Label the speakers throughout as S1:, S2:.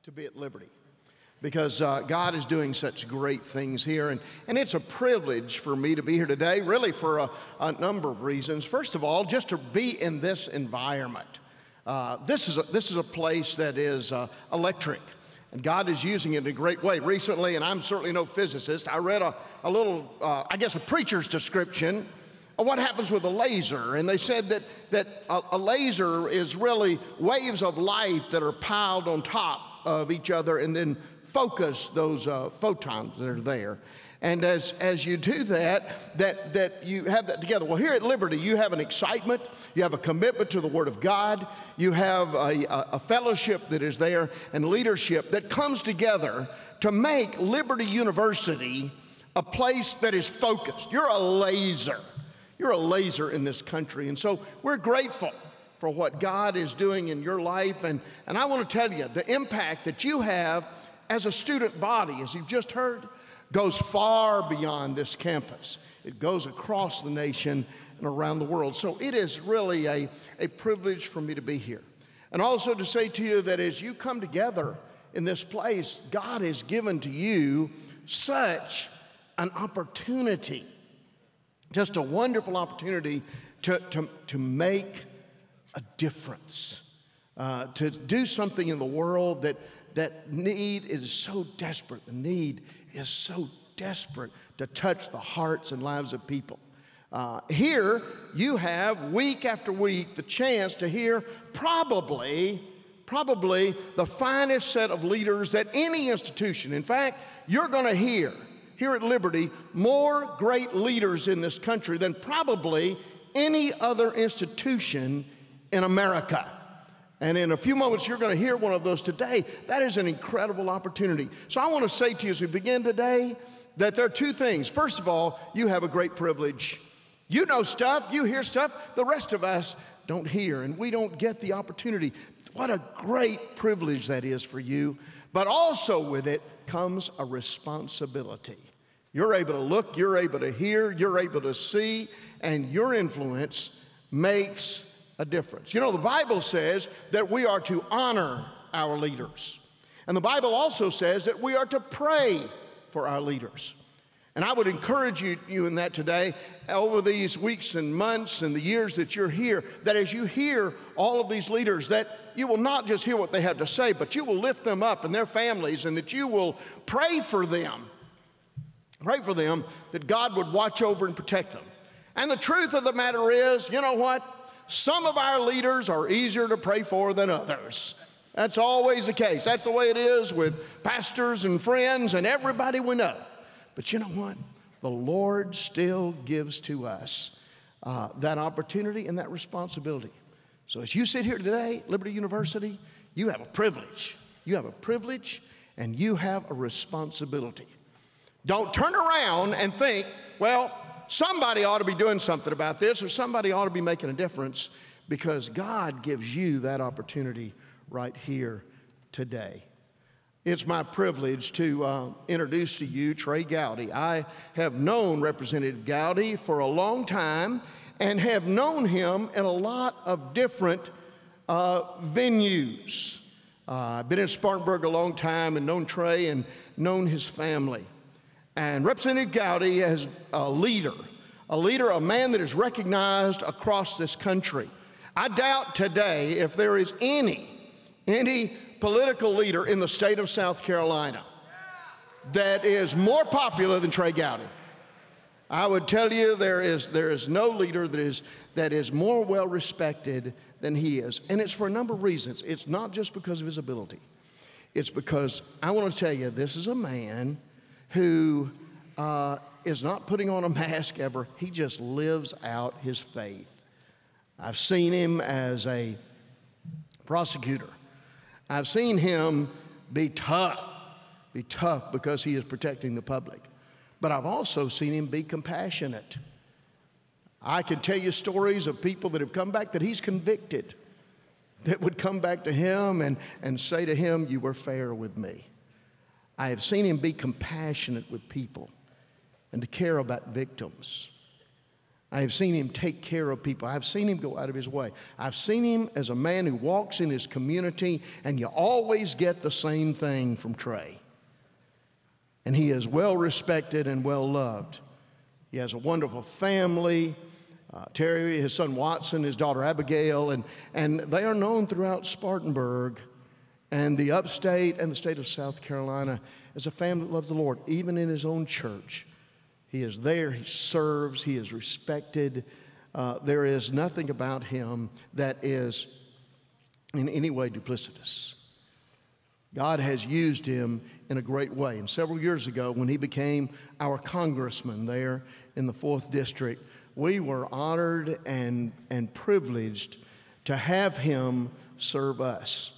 S1: to be at Liberty because God is doing such great things here. And it's a privilege for me to be here today, really for a number of reasons. First of all, just to be in this environment. This is a place that is electric. And God is using it in a great way. Recently, and I'm certainly no physicist, I read a little, I guess a preacher's description of what happens with a laser. And they said that a laser is really waves of light that are piled on top of each other and then focus those photons that are there. And as you do that you have that together. Well, here at Liberty, you have an excitement, you have a commitment to the Word of God, you have a fellowship that is there and leadership that comes together to make Liberty University a place that is focused. You're a laser. You're a laser in this country. And so we're grateful for what God is doing in your life. And I want to tell you, the impact that you have as a student body, as you've just heard, goes far beyond this campus. It goes across the nation and around the world. So it is really a privilege for me to be here. And also to say to you that as you come together in this place, God has given to you such an opportunity, just a wonderful opportunity to make a difference, to do something in the world that need is so desperate. The need is so desperate to touch the hearts and lives of people. Here, you have week after week the chance to hear probably the finest set of leaders that any institution. In fact, you're going to hear here at Liberty more great leaders in this country than probably any other institution in America. And in a few moments, you're going to hear one of those today. That is an incredible opportunity. So I want to say to you as we begin today that there are two things. First of all, you have a great privilege. You know stuff, you hear stuff, the rest of us don't hear, and we don't get the opportunity. What a great privilege that is for you. But also with it comes a responsibility. You're able to look, you're able to hear, you're able to see, and your influence makes a difference. You know, the Bible says that we are to honor our leaders. And the Bible also says that we are to pray for our leaders. And I would encourage you in that today, over these weeks and months and the years that you're here, that as you hear all of these leaders, that you will not just hear what they have to say, but you will lift them up and their families, and that you will pray for them. Pray for them that God would watch over and protect them. And the truth of the matter is, you know what? Some of our leaders are easier to pray for than others. That's always the case. That's the way it is with pastors and friends and everybody we know. But you know what? The Lord still gives to us that opportunity and that responsibility. So as you sit here today, Liberty University, you have a privilege. You have a privilege and you have a responsibility. Don't turn around and think, well, somebody ought to be doing something about this, or somebody ought to be making a difference, because God gives you that opportunity right here today. It's my privilege to introduce to you Trey Gowdy. I have known Representative Gowdy for a long time and have known him in a lot of different venues. I've been in Spartanburg a long time and known Trey and known his family. And Representative Gowdy is a leader, a man that is recognized across this country. I doubt today if there is any political leader in the state of South Carolina that is more popular than Trey Gowdy. I would tell you there is no leader that is more well respected than he is. And it's for a number of reasons. It's not just because of his ability. It's because I want to tell you, this is a man who is not putting on a mask ever. He just lives out his faith. I've seen him as a prosecutor. I've seen him be tough because he is protecting the public. But I've also seen him be compassionate. I can tell you stories of people that have come back that he's convicted, that would come back to him and say to him, "You were fair with me." I have seen him be compassionate with people and to care about victims. I have seen him take care of people. I've seen him go out of his way. I've seen him as a man who walks in his community, and you always get the same thing from Trey. And he is well respected and well loved. He has a wonderful family. Terry, his son Watson, his daughter Abigail, and they are known throughout Spartanburg and the upstate and the state of South Carolina as a family that loves the Lord. Even in his own church, he is there, he serves, he is respected. There is nothing about him that is in any way duplicitous. God has used him in a great way. And several years ago, when he became our congressman there in the 4th District, we were honored and privileged to have him serve us.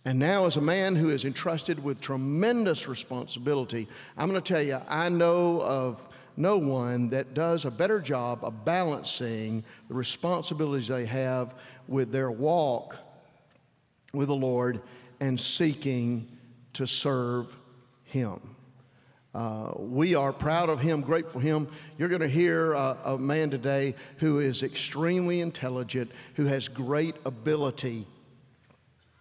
S1: And now, as a man who is entrusted with tremendous responsibility, I'm going to tell you, I know of no one that does a better job of balancing the responsibilities they have with their walk with the Lord and seeking to serve him. We are proud of him, grateful for him. You're going to hear a man today who is extremely intelligent, who has great ability,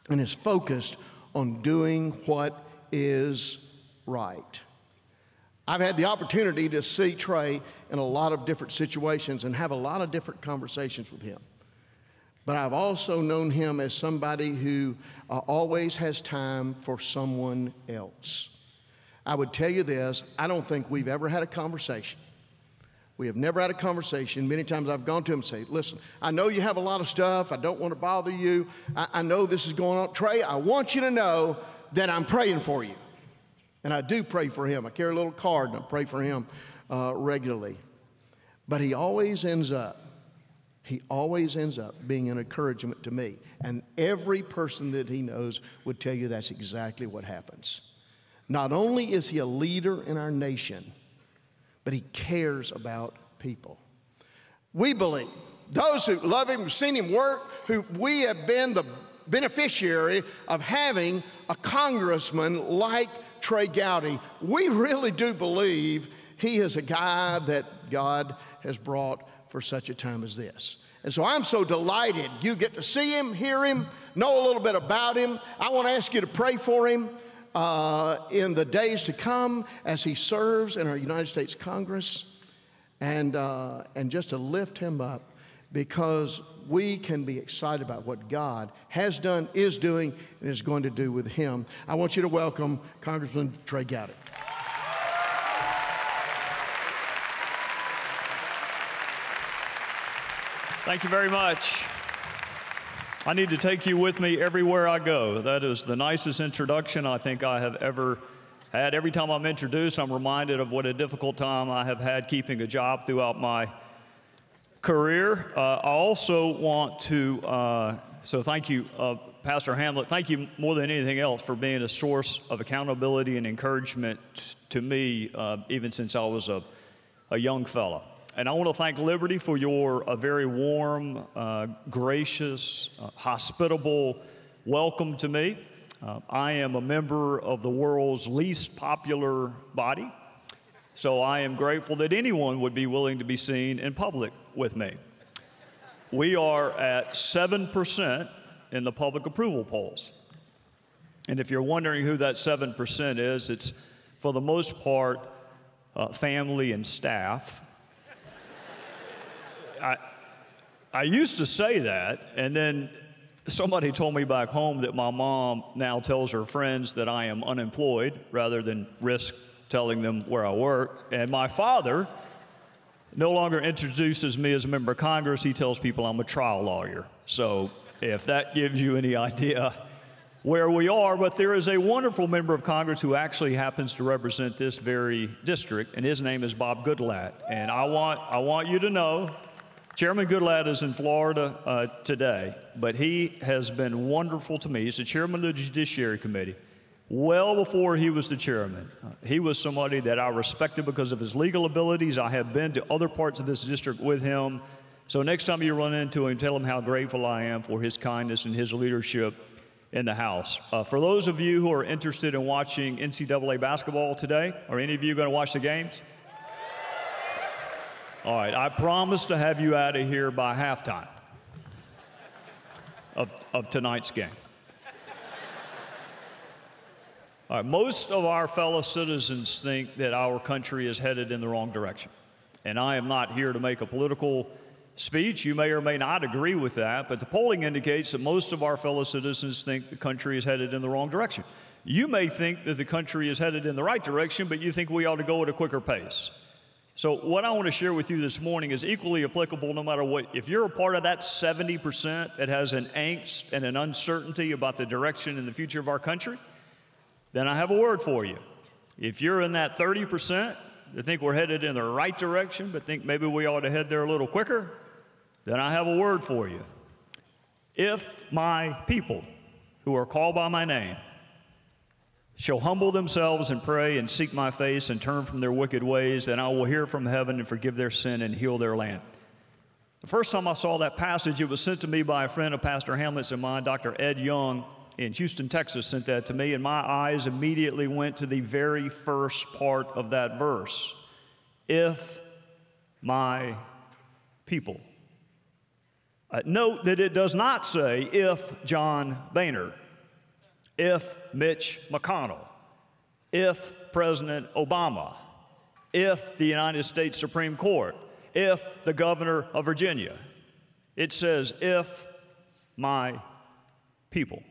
S1: and is focused on doing what is right. I've had the opportunity to see Trey in a lot of different situations and have a lot of different conversations with him. But I've also known him as somebody who always has time for someone else. I would tell you this, I don't think we've ever had a conversation. We have never had a conversation. Many times I've gone to him and say, listen, I know you have a lot of stuff. I don't want to bother you. I know this is going on. Trey, I want you to know that I'm praying for you. And I do pray for him. I carry a little card and I pray for him regularly. But he always ends up being an encouragement to me. And every person that he knows would tell you that's exactly what happens. Not only is he a leader in our nation, but he cares about people. We believe, those who love him, who've seen him work, who we have been the beneficiary of having a congressman like Trey Gowdy, we really do believe he is a guy that God has brought for such a time as this. And so I'm so delighted you get to see him, hear him, know a little bit about him. I want to ask you to pray for him in the days to come as he serves in our United States Congress, and just to lift him up, because we can be excited about what God has done, is doing, and is going to do with him. I want you to welcome Congressman Trey Gowdy.
S2: Thank you very much. I need to take you with me everywhere I go. That is the nicest introduction I think I have ever had. Every time I'm introduced, I'm reminded of what a difficult time I have had keeping a job throughout my career. I also want to, so thank you, Pastor Hamlet. Thank you more than anything else for being a source of accountability and encouragement to me, even since I was a young fella. And I want to thank Liberty for your very warm, gracious, hospitable welcome to me. I am a member of the world's least popular body, so I am grateful that anyone would be willing to be seen in public with me. We are at 7% in the public approval polls. And if you're wondering who that 7% is, it's for the most part family and staff. I used to say that, and then somebody told me back home that my mom now tells her friends that I am unemployed rather than risk telling them where I work. And my father no longer introduces me as a member of Congress. He tells people I'm a trial lawyer. So if that gives you any idea where we are, but there is a wonderful member of Congress who actually happens to represent this very district, and his name is Bob Goodlatte. And I want you to know, Chairman Goodlatte is in Florida today, but he has been wonderful to me. He's the chairman of the Judiciary Committee. Well before he was the chairman, he was somebody that I respected because of his legal abilities. I have been to other parts of this district with him. So next time you run into him, tell him how grateful I am for his kindness and his leadership in the House. For those of you who are interested in watching NCAA basketball today, are any of you going to watch the games? All right, I promise to have you out of here by halftime of tonight's game. All right, most of our fellow citizens think that our country is headed in the wrong direction. And I am not here to make a political speech. You may or may not agree with that, but the polling indicates that most of our fellow citizens think the country is headed in the wrong direction. You may think that the country is headed in the right direction, but you think we ought to go at a quicker pace. So what I want to share with you this morning is equally applicable no matter what. If you're a part of that 70% that has an angst and an uncertainty about the direction and the future of our country, then I have a word for you. If you're in that 30% that think we're headed in the right direction but think maybe we ought to head there a little quicker, then I have a word for you. If my people who are called by my name shall humble themselves and pray and seek my face and turn from their wicked ways, then I will hear from heaven and forgive their sin and heal their land. The first time I saw that passage, it was sent to me by a friend of Pastor Hamlet's and mine, Dr. Ed Young, in Houston, Texas, sent that to me, and my eyes immediately went to the very first part of that verse. If my people. Note that it does not say if John Boehner, if Mitch McConnell, if President Obama, if the United States Supreme Court, if the governor of Virginia. It says, if my people.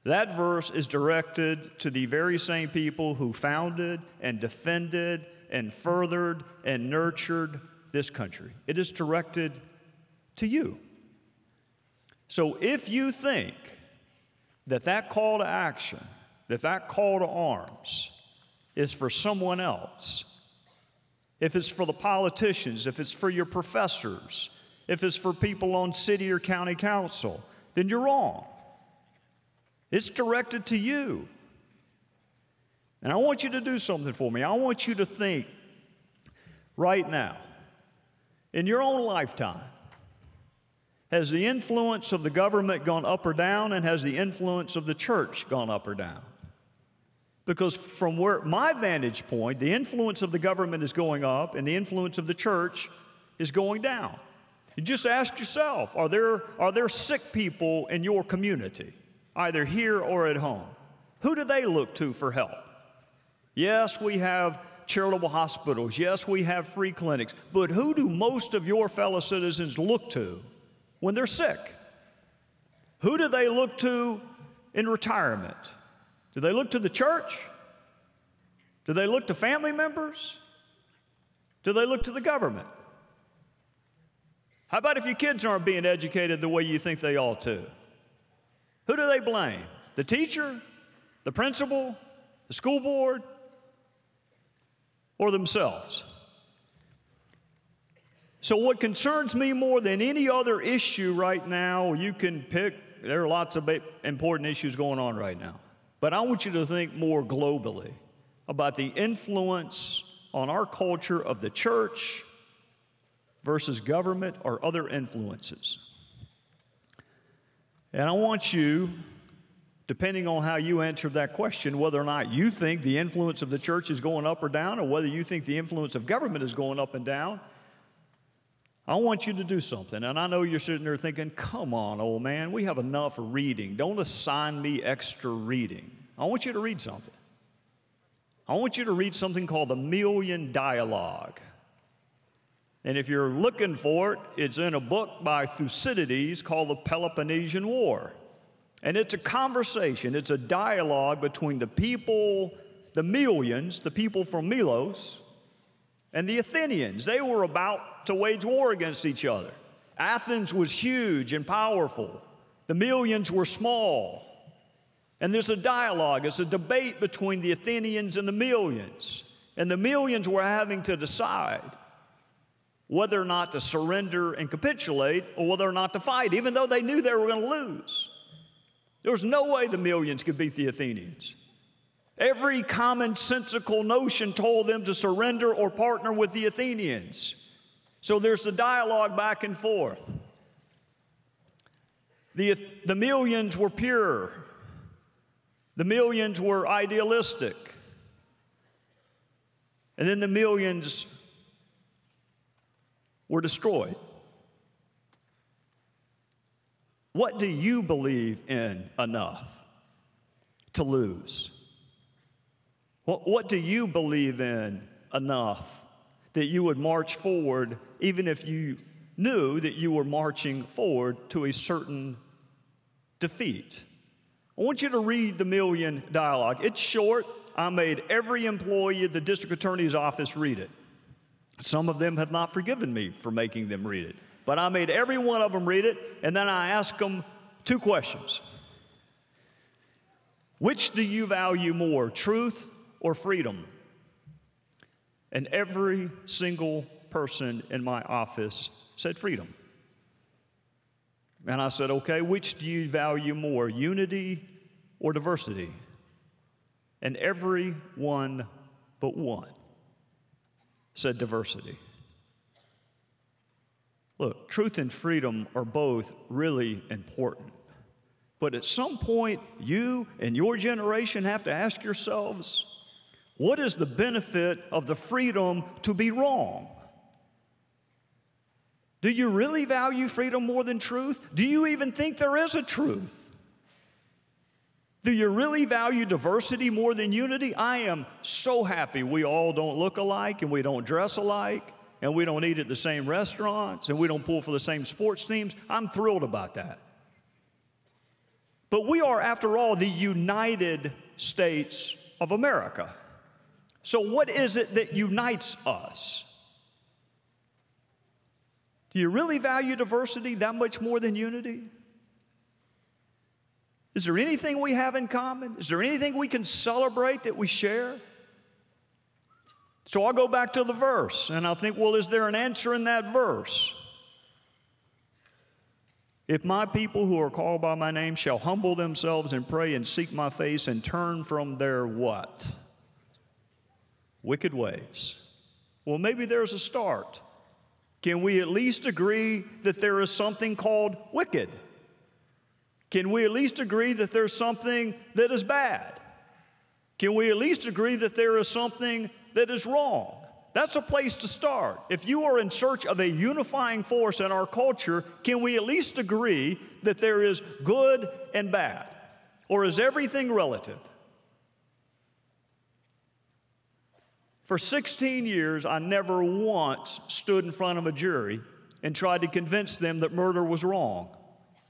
S2: That verse is directed to the very same people who founded and defended and furthered and nurtured this country. It is directed to you. So if you think that that call to action, that call to arms is for someone else, if it's for the politicians, if it's for your professors, if it's for people on city or county council, then you're wrong. It's directed to you. And I want you to do something for me. I want you to think right now, in your own lifetime, has the influence of the government gone up or down, and has the influence of the church gone up or down? Because from where my vantage point, the influence of the government is going up and the influence of the church is going down. You just ask yourself, are there sick people in your community, either here or at home? Who do they look to for help? Yes, we have charitable hospitals. Yes, we have free clinics. But who do most of your fellow citizens look to when they're sick? Who do they look to in retirement? Do they look to the church? Do they look to family members? Do they look to the government? How about if your kids aren't being educated the way you think they ought to? Who do they blame? The teacher, the principal, the school board, or themselves? So what concerns me more than any other issue right now, you can pick, there are lots of important issues going on right now. But I want you to think more globally about the influence on our culture of the church versus government or other influences. And I want you, depending on how you answer that question, whether or not you think the influence of the church is going up or down, or whether you think the influence of government is going up and down, I want you to do something. And I know you're sitting there thinking, come on, old man, we have enough reading. Don't assign me extra reading. I want you to read something. I want you to read something called the Million Dialogue. And if you're looking for it, it's in a book by Thucydides called the Peloponnesian War. And it's a conversation, it's a dialogue between the people, the millions, the people from Milos, and the Athenians. They were about to wage war against each other. Athens was huge and powerful. The millions were small. And there's a dialogue, it's a debate between the Athenians and the millions. And the millions were having to decide whether or not to surrender and capitulate or whether or not to fight, even though they knew they were going to lose. There was no way the millions could beat the Athenians. Every commonsensical notion told them to surrender or partner with the Athenians. So there's a dialogue back and forth. The millions were pure. The millions were idealistic. And then the millions were destroyed. What do you believe in enough to lose? What do you believe in enough that you would march forward even if you knew that you were marching forward to a certain defeat? I want you to read the Million Dialogue. It's short. I made every employee at the district attorney's office read it. Some of them have not forgiven me for making them read it, but I made every one of them read it, and then I asked them 2 questions. Which do you value more, truth or freedom? And every single person in my office said freedom. And I said, okay, which do you value more, unity or diversity? And every one but one said diversity. Look, truth and freedom are both really important. But at some point, you and your generation have to ask yourselves, what is the benefit of the freedom to be wrong? Do you really value freedom more than truth? Do you even think there is a truth? Do you really value diversity more than unity? I am so happy we all don't look alike and we don't dress alike and we don't eat at the same restaurants and we don't pull for the same sports teams. I'm thrilled about that. But we are, after all, the United States of America. So what is it that unites us? Do you really value diversity that much more than unity? Is there anything we have in common? Is there anything we can celebrate that we share? So I'll go back to the verse, and I'll think, well, is there an answer in that verse? If my people who are called by my name shall humble themselves and pray and seek my face and turn from their what? Wicked ways. Well, maybe there's a start. Can we at least agree that there is something called wicked? Can we at least agree that there's something that is bad? Can we at least agree that there is something that is wrong? That's a place to start. If you are in search of a unifying force in our culture, can we at least agree that there is good and bad? Or is everything relative? For 16 years, I never once stood in front of a jury and tried to convince them that murder was wrong.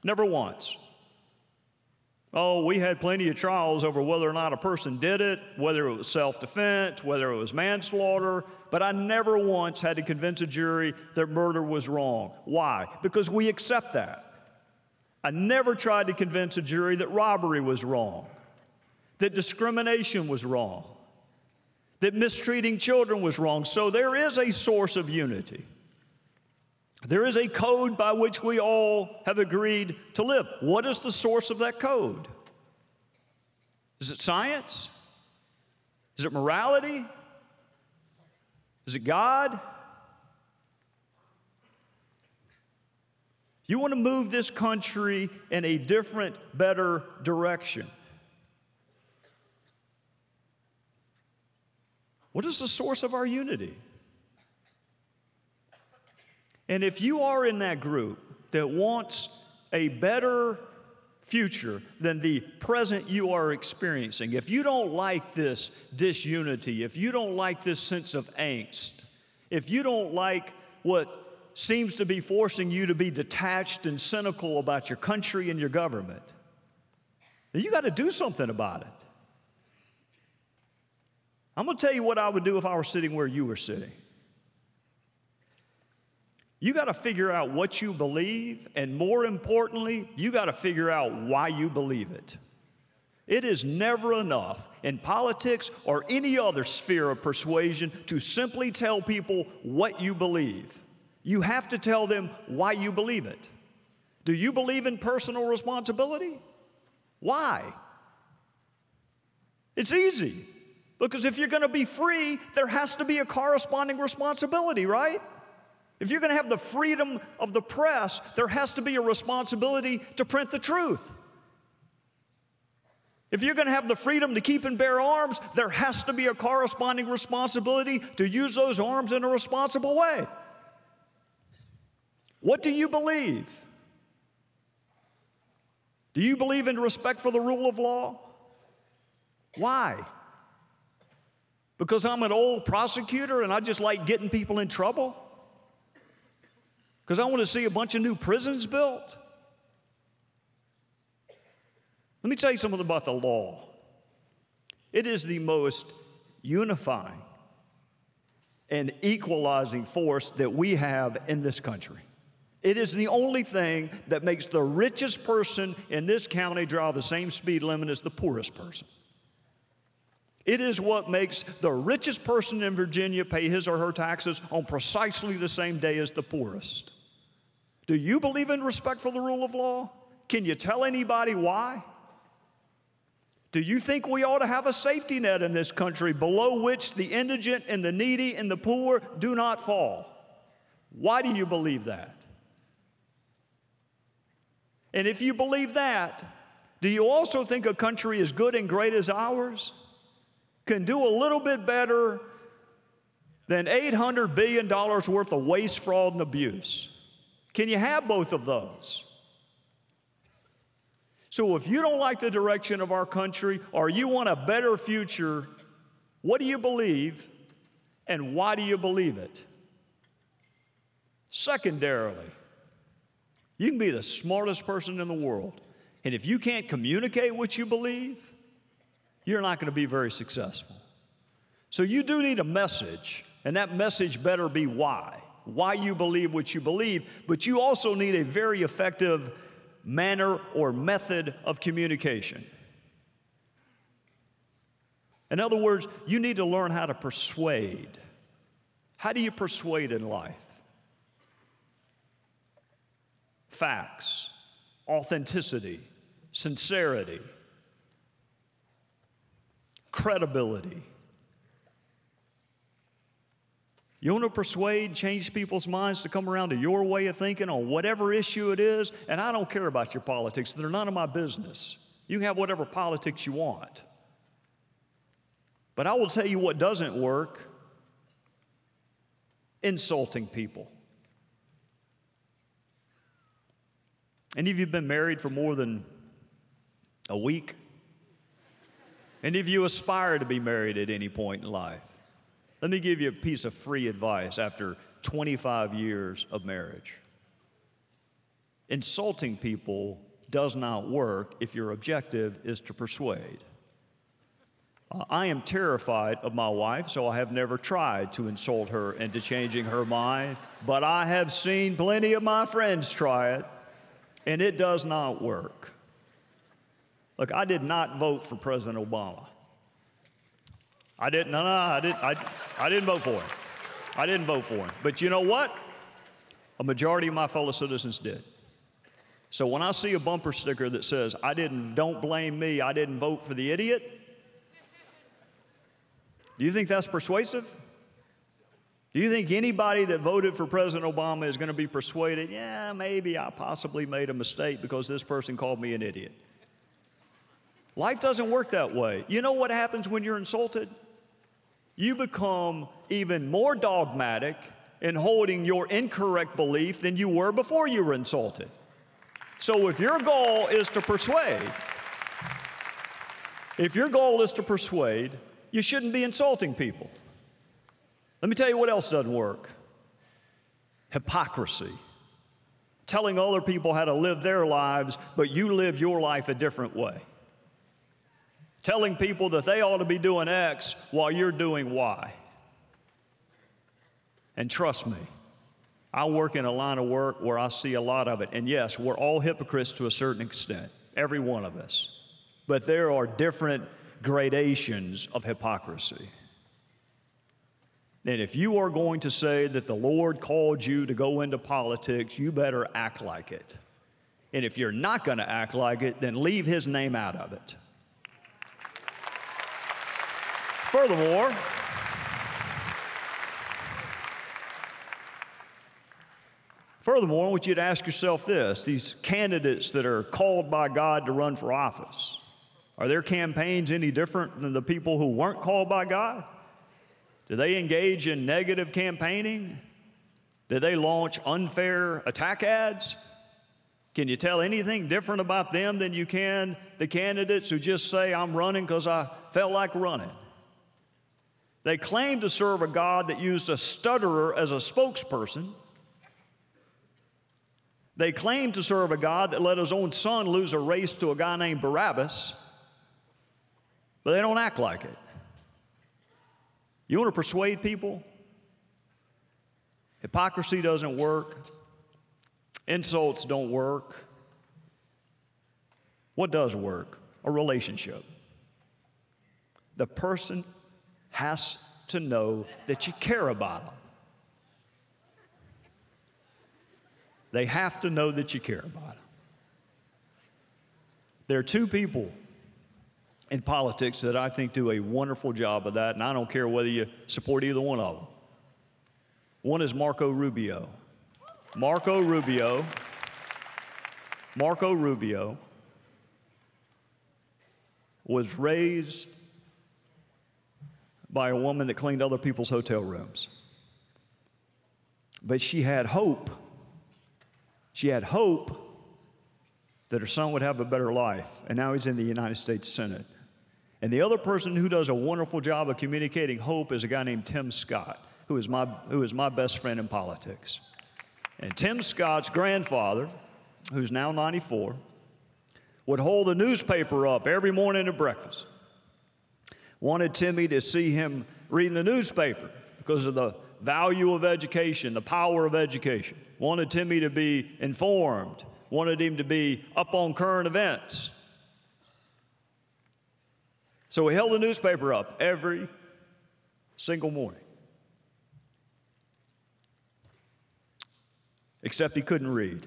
S2: Never once. Oh, we had plenty of trials over whether or not a person did it, whether it was self-defense, whether it was manslaughter, but I never once had to convince a jury that murder was wrong. Why? Because we accept that. I never tried to convince a jury that robbery was wrong, that discrimination was wrong, that mistreating children was wrong. So there is a source of unity. There is a code by which we all have agreed to live. What is the source of that code? Is it science? Is it morality? Is it God? You want to move this country in a different, better direction. What is the source of our unity? And if you are in that group that wants a better future than the present you are experiencing, if you don't like this disunity, if you don't like this sense of angst, if you don't like what seems to be forcing you to be detached and cynical about your country and your government, then you got to do something about it. I'm going to tell you what I would do if I were sitting where you were sitting. You got to figure out what you believe, and more importantly, you got to figure out why you believe it. It is never enough in politics or any other sphere of persuasion to simply tell people what you believe. You have to tell them why you believe it. Do you believe in personal responsibility? Why? It's easy, because if you're going to be free, there has to be a corresponding responsibility, right? If you're going to have the freedom of the press, there has to be a responsibility to print the truth. If you're going to have the freedom to keep and bear arms, there has to be a corresponding responsibility to use those arms in a responsible way. What do you believe? Do you believe in respect for the rule of law? Why? Because I'm an old prosecutor and I just like getting people in trouble? Because I want to see a bunch of new prisons built? Let me tell you something about the law. It is the most unifying and equalizing force that we have in this country. It is the only thing that makes the richest person in this county drive the same speed limit as the poorest person. It is what makes the richest person in Virginia pay his or her taxes on precisely the same day as the poorest. Do you believe in respect for the rule of law? Can you tell anybody why? Do you think we ought to have a safety net in this country below which the indigent and the needy and the poor do not fall? Why do you believe that? And if you believe that, do you also think a country as good and great as ours can do a little bit better than $800 billion worth of waste, fraud, and abuse? Can you have both of those? So if you don't like the direction of our country or you want a better future, what do you believe and why do you believe it? Secondarily, you can be the smartest person in the world, and if you can't communicate what you believe, you're not going to be very successful. So you do need a message, and that message better be why you believe what you believe, but you also need a very effective manner or method of communication. In other words, you need to learn how to persuade. How do you persuade in life? Facts, authenticity, sincerity, credibility. You want to persuade, change people's minds to come around to your way of thinking on whatever issue it is, and I don't care about your politics. They're none of my business. You can have whatever politics you want. But I will tell you what doesn't work: insulting people. Any of you been married for more than a week? Any of you aspire to be married at any point in life? Let me give you a piece of free advice after 25 years of marriage. Insulting people does not work if your objective is to persuade. I am terrified of my wife, so I have never tried to insult her into changing her mind, but I have seen plenty of my friends try it, and it does not work. Look, I did not vote for President Obama. I didn't vote for him. I didn't vote for him. But you know what? A majority of my fellow citizens did. So when I see a bumper sticker that says, don't blame me, I didn't vote for the idiot, do you think that's persuasive? Do you think anybody that voted for President Obama is going to be persuaded, yeah, maybe I possibly made a mistake because this person called me an idiot? Life doesn't work that way. You know what happens when you're insulted? You become even more dogmatic in holding your incorrect belief than you were before you were insulted. So if your goal is to persuade, you shouldn't be insulting people. Let me tell you what else doesn't work. Hypocrisy. Telling other people how to live their lives, but you live your life a different way. Telling people that they ought to be doing X while you're doing Y. And trust me, I work in a line of work where I see a lot of it. And yes, we're all hypocrites to a certain extent, every one of us. But there are different gradations of hypocrisy. And if you are going to say that the Lord called you to go into politics, you better act like it. And if you're not going to act like it, then leave His name out of it. Furthermore, I want you to ask yourself this: these candidates that are called by God to run for office, are their campaigns any different than the people who weren't called by God? Do they engage in negative campaigning? Did they launch unfair attack ads? Can you tell anything different about them than you can the candidates who just say, I'm running because I felt like running? They claim to serve a God that used a stutterer as a spokesperson. They claim to serve a God that let his own son lose a race to a guy named Barabbas, but they don't act like it. You want to persuade people? Hypocrisy doesn't work. Insults don't work. What does work? A relationship. The person has to know that you care about them. They have to know that you care about them. There are two people in politics that I think do a wonderful job of that, and I don't care whether you support either one of them. One is Marco Rubio. Marco Rubio was raised by a woman that cleaned other people's hotel rooms. But she had hope. She had hope that her son would have a better life, and now he's in the United States Senate. And the other person who does a wonderful job of communicating hope is a guy named Tim Scott, who is my best friend in politics. And Tim Scott's grandfather, who's now 94, would hold the newspaper up every morning at breakfast. Wanted Timmy to see him reading the newspaper because of the value of education, the power of education. Wanted Timmy to be informed. Wanted him to be up on current events. So he held the newspaper up every single morning. Except he couldn't read.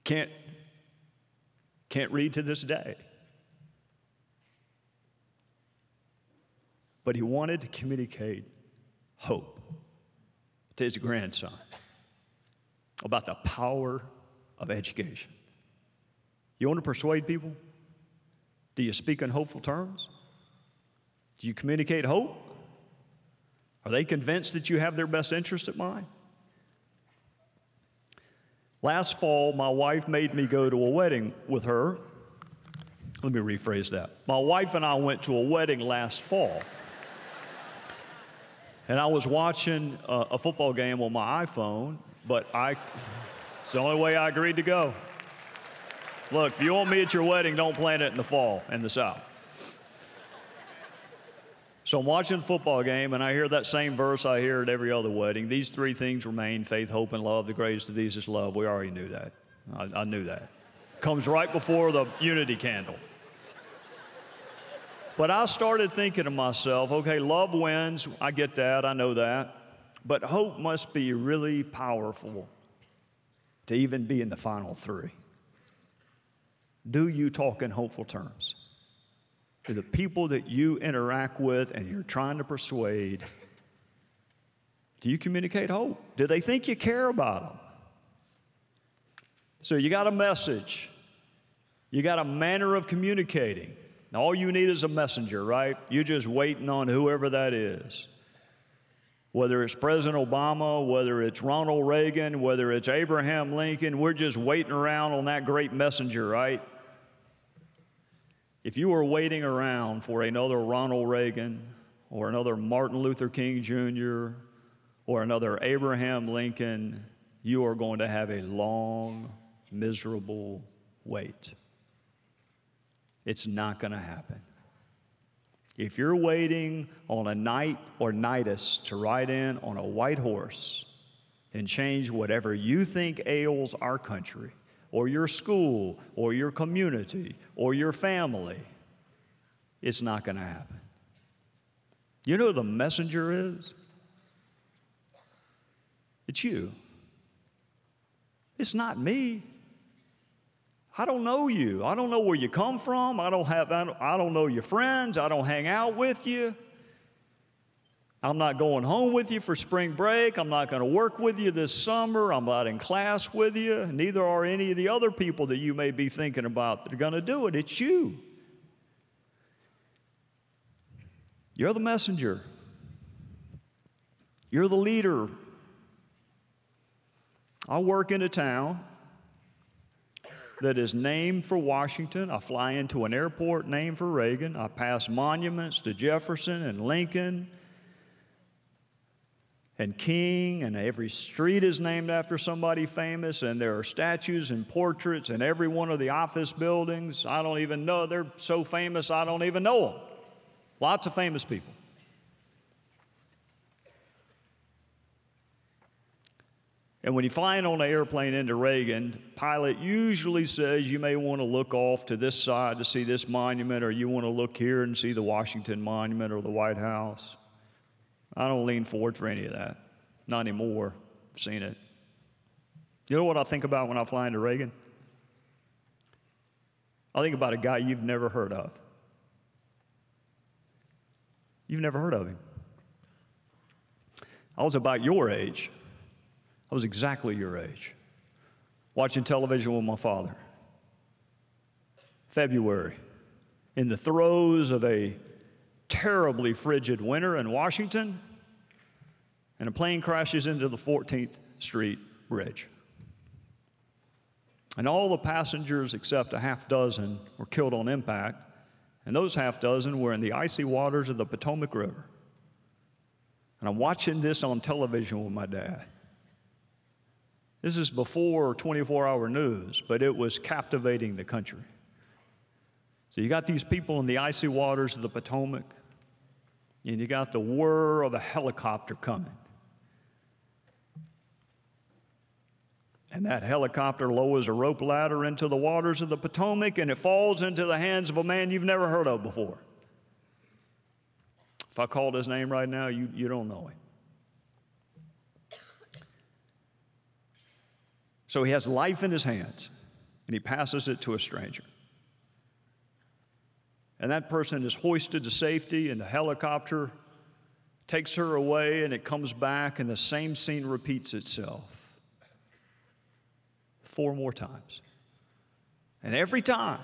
S2: Can't read to this day. But he wanted to communicate hope to his grandson about the power of education. You want to persuade people? Do you speak in hopeful terms? Do you communicate hope? Are they convinced that you have their best interest at mind? Last fall, my wife made me go to a wedding with her. Let me rephrase that. My wife and I went to a wedding last fall. And I was watching a football game on my iPhone, but it's the only way I agreed to go. Look, if you want me at your wedding, don't plan it in the fall in the South. So I'm watching a football game, and I hear that same verse I hear at every other wedding. These three things remain: faith, hope, and love. The greatest of these is love. We already knew that. I knew that. Comes right before the unity candle. But I started thinking to myself, okay, love wins. I get that. I know that. But hope must be really powerful to even be in the final three. Do you talk in hopeful terms? Do the people that you interact with and you're trying to persuade, do you communicate hope? Do they think you care about them? So you got a message. You got a manner of communicating. Now, all you need is a messenger, right? You're just waiting on whoever that is. Whether it's President Obama, whether it's Ronald Reagan, whether it's Abraham Lincoln, we're just waiting around on that great messenger, right? If you were waiting around for another Ronald Reagan or another Martin Luther King Jr. or another Abraham Lincoln, you are going to have a long, miserable wait. It's not going to happen. If you're waiting on a knight or knightess to ride in on a white horse and change whatever you think ails our country, or your school, or your community, or your family, it's not going to happen. You know who the messenger is? It's you. It's not me. I don't know you. I don't know where you come from. I don't know your friends. I don't hang out with you. I'm not going home with you for spring break. I'm not going to work with you this summer. I'm not in class with you. Neither are any of the other people that you may be thinking about that are going to do it. It's you. You're the messenger. You're the leader. I work in a town that is named for Washington. I fly into an airport named for Reagan. I pass monuments to Jefferson and Lincoln and King, and every street is named after somebody famous, and there are statues and portraits in every one of the office buildings. I don't even know. They're so famous, I don't even know them. Lots of famous people. And when you fly in on an airplane into Reagan, the pilot usually says you may want to look off to this side to see this monument, or you want to look here and see the Washington Monument or the White House. I don't lean forward for any of that. Not anymore. I've seen it. You know what I think about when I fly into Reagan? I think about a guy you've never heard of. You've never heard of him. I was about your age. I was exactly your age, watching television with my father. February, in the throes of a terribly frigid winter in Washington, and a plane crashes into the 14th Street Bridge. And all the passengers except a half dozen were killed on impact, and those half dozen were in the icy waters of the Potomac River. And I'm watching this on television with my dad. This is before 24-hour news, but it was captivating the country. So you got these people in the icy waters of the Potomac, and you got the whir of a helicopter coming. And that helicopter lowers a rope ladder into the waters of the Potomac, and it falls into the hands of a man you've never heard of before. If I called his name right now, you don't know him. So he has life in his hands, and he passes it to a stranger. And that person is hoisted to safety, and the helicopter takes her away, and it comes back, and the same scene repeats itself 4 more times. And every time,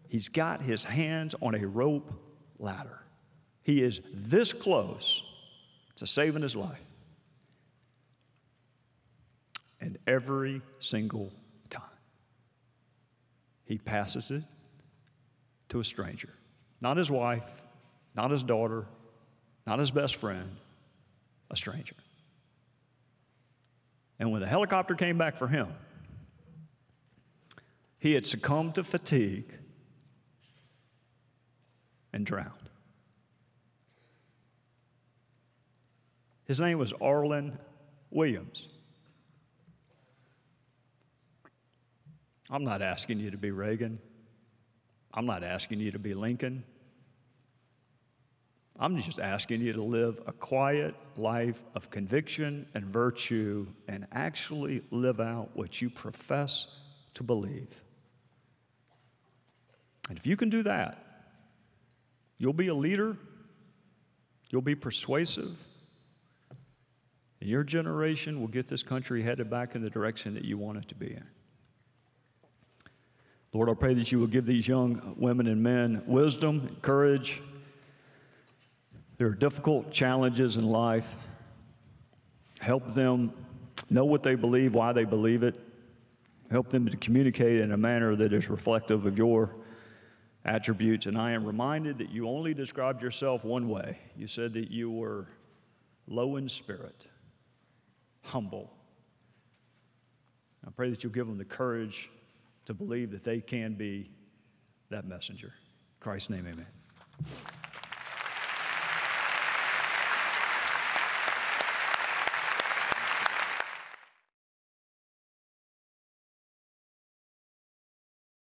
S2: he's got his hands on a rope ladder. He is this close to saving his life. And every single time, he passes it to a stranger. Not his wife, not his daughter, not his best friend, a stranger. And when the helicopter came back for him, he had succumbed to fatigue and drowned. His name was Arlen Williams. I'm not asking you to be Reagan. I'm not asking you to be Lincoln. I'm just asking you to live a quiet life of conviction and virtue and actually live out what you profess to believe. And if you can do that, you'll be a leader, you'll be persuasive, and your generation will get this country headed back in the direction that you want it to be in. Lord, I pray that you will give these young women and men wisdom, courage. There are difficult challenges in life. Help them know what they believe, why they believe it. Help them to communicate in a manner that is reflective of your attributes. And I am reminded that you only described yourself one way. You said that you were low in spirit, humble. I pray that you'll give them the courage to believe that they can be that messenger. In Christ's name, amen.